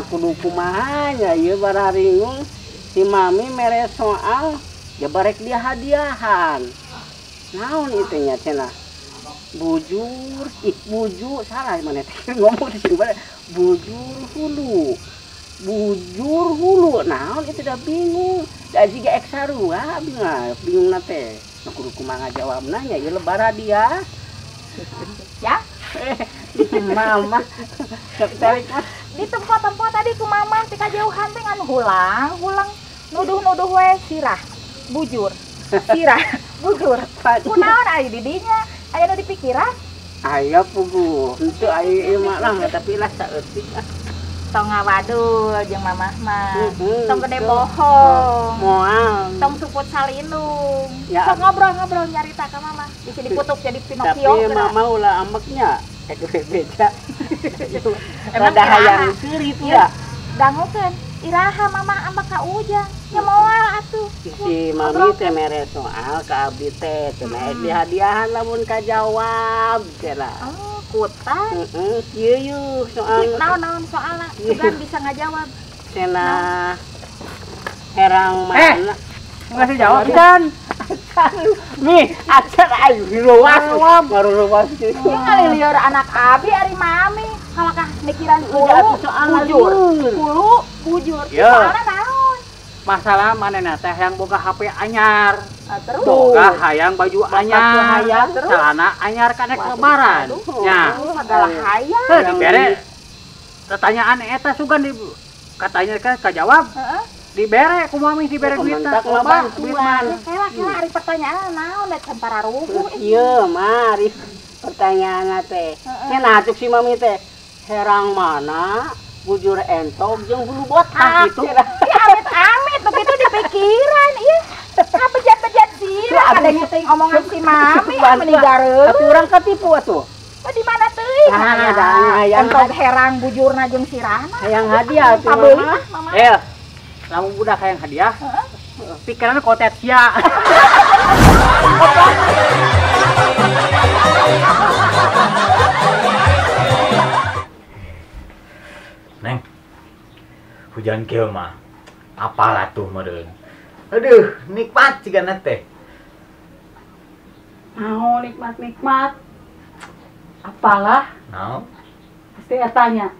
kudu kumahanya ieu bararingung si mami mere soal ya barek dia hadiahan. Naon itu nya cenah? Bujur, buju salah mana teh ngomong di sini bujur hulu. Bujur hulu. Naon itu dah bingung. Da jiga ek sarua bingung na teh. Nah kudu kumaha jawabna nya ieu lebar hadiah. Ya? Mama. Sektarik mah Di tempat-tempat tadi ku mama tika jauhan teh ngan hulang nuduh-nuduh we sirah bujur bujur kunaon aya di dinya aya nu dipikiran aya puguh henteu aya ieu mah lah tapi lah saeutik tong ngawadul jeung mamah mah tong gede bohong moal tong suput salindung ya, sok ngobrol-ngobrol nyarita ka mama bisa diputuk jadi Pinocchio tapi mama ulah ambeknya beja emang rada hayang seurit ya dangukeun iraha mama ambek ka ujang nya moal atuh si mami teh mere soal ka abdi teh cenah di hadiahan lamun kajawab cenah oh kutan ieu soal naon soalna sugan bisa ngajawab cenah herang mana ngasih jawab kan nih acar ayu diluas ngaruruas ieu kali lieur anak abi ari mami kalakah mikiran bujur soalna naon masalah manehna teh yang boga HP anyar terus boga hayang baju anyar hayang celana anyar kana lebaran nya segala hayang dibere pertanyaan eta sugan di katanya kan kajawab dibere ku mami dibere duitna bantuan kela ari pertanyaan naon da tempara rubuh ieu mah pertanyaan teh cenah atuh si mami teh herang mana bujur entok jeung bulu botak gitu ya amit begitu dipikiran ieu kabejat-bejat sira kadenge teh omongan si mami meninggareun tapi urang katipu atuh di mana teuing hayang entok herang bujurna jeung sirahna hayang hadiah tuh mama lamun budak hayang hadiah pikiranna kotet sia Neng, hujan kieu mah apalah tuh meureun. Aduh, nikmat cigana teh. Naon nikmat apalah Naon? pasti tanya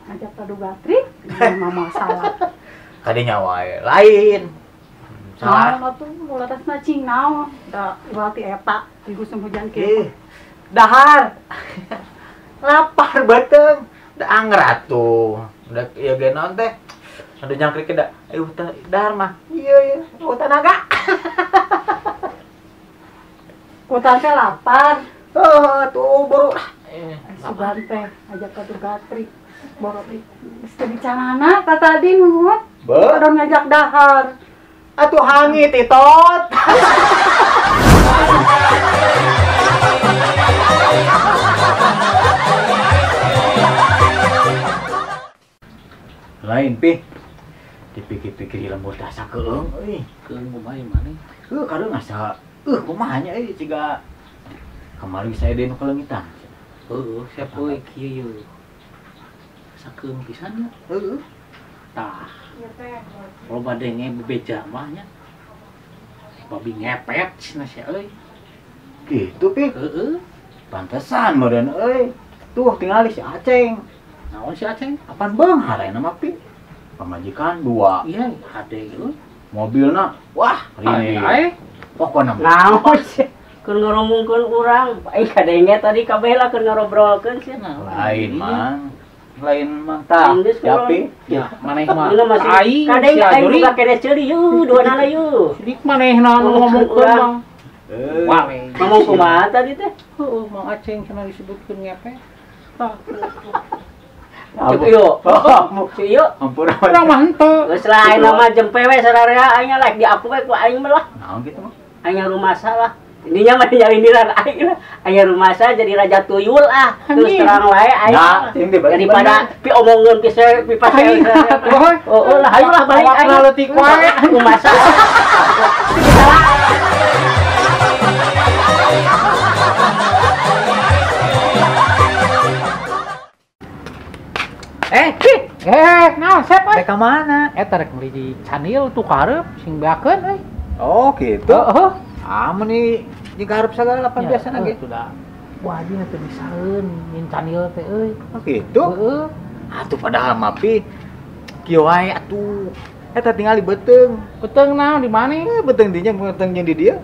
ngajak Paduga Tri mama salah Kadinya wae lain. naon Salah. atuh mulatas cing naon da berarti eta di musim hujan kieu Dahar. Lapar beuteung. Da anger atuh. Udah ieu ge naon teh? Anu nyangkrikeun da. Ayo dahar mah. Iya. Tenaga. Kutan teh lapar Oh, tuh buru. sugan teh ngajak Paduga Tri boroti mesti dicanana ka tadi nuhun kadon ngajak dahar Atuh hangit itot. Lain pi. Dipikir-pikir lembur dasa keung euy. keung kumaha maneh Kadang asa kumaha nya euy ciga kamari saya deui nu kalengitan. siap we kieu yeuh sakeung pisan nya Heeh. tah loba denge bebeja mah nya babi ngepet cenah sia euy Gitu pi. heeh Pantesan meureun euy. Tuh tingali si Aceng. naon si Aceng Apaan beunghar aya nama pi? Pamajikan 2. iya hade euy Mobilna wah rini. Pokona naon sih keur ngomongkeun urang kadenge tadi kabeh lah keur ngobrolkeun sih lain mang. Lain mang tah. Yapi. ya maneh mah Ini masih aing kadang si aing Ajuri buka kene ceuli yeuh duanana yeuh. sidik manehna nu ngomongkeun mah wah Ngomong kumaha tadi teh? heueuh Mang Aceng cenah disebutkeun ngepet Gitu yuk. Yuk. Ampun. urang mah henteu Geus lain nama jempe we sararea aing like di aku we ku aing mah lah. Naon gitu mah? Aing rumah salah. Ininya mah nyari-nyari aing lah. Aing rumah sa jadi raja tuyul ah. Terus terang wae aing. Nah, ini balik Daripada pi omongkeun ke se pi pas. Oh lah hayu lah balik aing. leutik wae Rumah sa. naon sep euy? Rek ka mana? Eta rek meuli di Canil tuh karep sing beakeun euy. Oh, gitu. Heeh. Amun nih digarap segala lapan biasa ge. gitu. Sudah. Wah, dia teh bisaeun nyin Canil teh euy. Oh, gitu. Heeh. Atuh padahal mah pi kieu wae atuh. Eta tinggal di Beteung. Beteung naon di mana? Beteung dinya beteung jeung di dieu.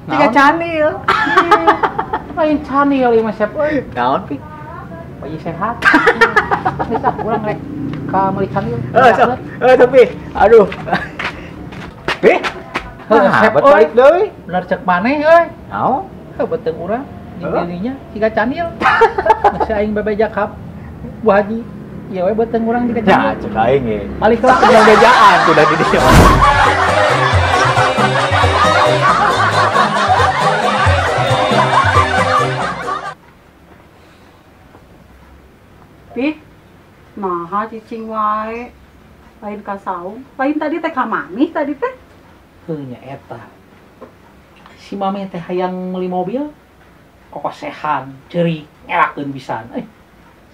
Tiga Naon? Canil. Lain Canil ieu mah sep euy. Naon pi? Bayi sehat. Bisa urang rek ka meuli Canil. Tapi aduh. Pi. Sep Hebat balik deui. Bener cek maneh euy. Naon? Beteung urang jeung dirinya tiga Canil. Masih aing bebejak hap. Bu Haji. Iya we beteung urang tiga Ya, Canil. cek aing ge. Balik lah ke bejaan Udah di dieu. Pi, nah cicing wae. Lain ka saung. Lain tadi teh ka mami tadi teh. Heuh nya eta. Si mami teh hayang meuli mobil. Kokosehan, ceurik, ngerakeun pisan.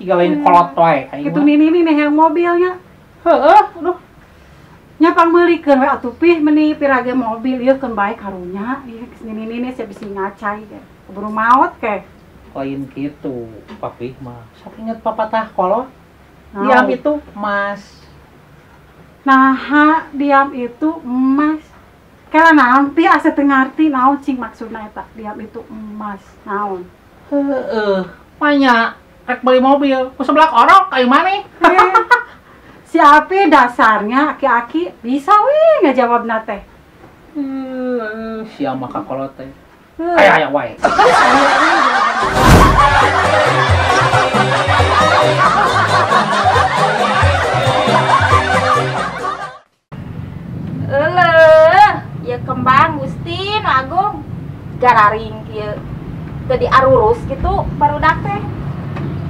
Jiga lain kolot wae aing Itu mah. nini nih yang mobilnya. Heeh, aduh. Nyapang meulikeun we atuh Pi meuni pirage mobil ieu keun bae karunya. Ieu nini saya bisa ngacai ge. Keburu maot ke. Lain gitu, papi mah. Sok inget papatah kolot. Naon? Diam itu Mas. Nah, diam itu emas. Kala naon Pi asa teu ngarti naon cing maksudna eta. Diam itu emas. Naon? Heeh, manya rek beli mobil, ku sebelah orok kayak mana? Si Api dasarnya aki-aki bisa weh ngajawabna teh. Sia maka kolot teh. Aya wae. Ya kembang Gustin Agung gararing kieu teu diarurus gitu barudak teh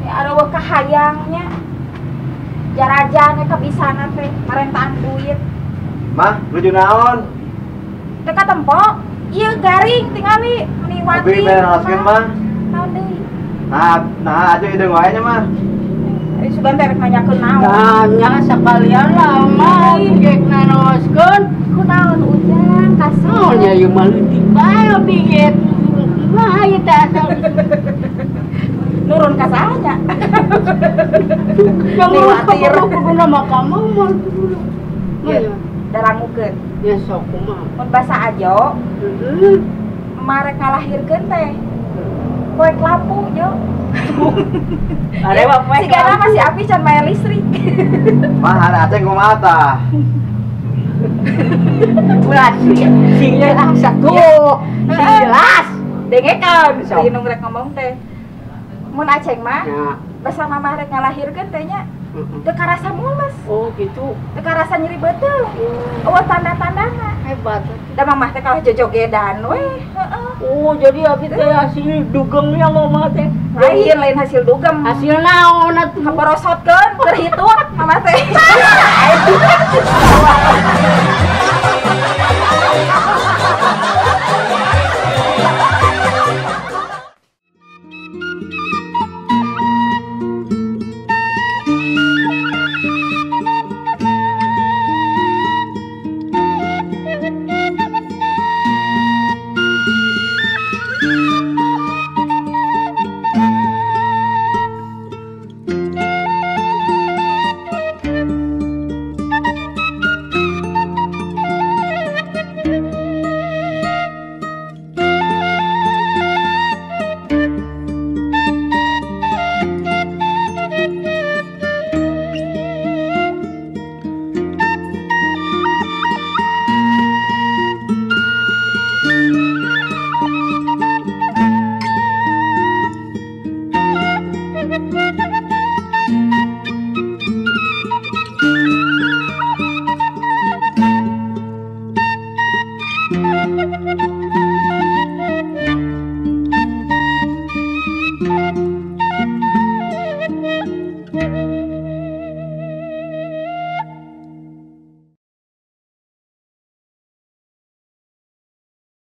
ya areueuh kahayangnya jarajana kebisana teh marentaan duit Mah, nuju naon? teh katempo ieu garing tingali meniwati Tapi beneraskeun mah. naon deui Nah aja ide wae nya mah. sugan teh rek nanyakeun naon Nanya sekalian lama gek nanoskeun. kunaon ujang kasih Soalnya ieu mah leutik bae biget. Nah, ieu teh asal nurun ka sahanya yang Liwatir. kuduna mah kamu mah dulu. ieu darangukeun Ya sok kumaha. mun basa ajo Heeh. marek ngalahirkeun teh poek lampu jo Are mah poek sigana lampu. masih api can bayar listrik Mah ada aceng kumaha tah? Belas sing jelas atuh. Sing jelas. dengekan Sok. si nung rek ngomong teh mun aceng mah Ya. basa mama rek ngalahirkeun teh nya teu karasa mules Oh gitu. teu karasa nyeri beuteung eueuh tanda-tandana Hebat. da mamah teh kalah jojogedan we heeh Oh jadi abi teh hasil dugemnya mama teh. lain hasil dugem Hasil naon atuh? kaporosotkeun keur hitut mamah teh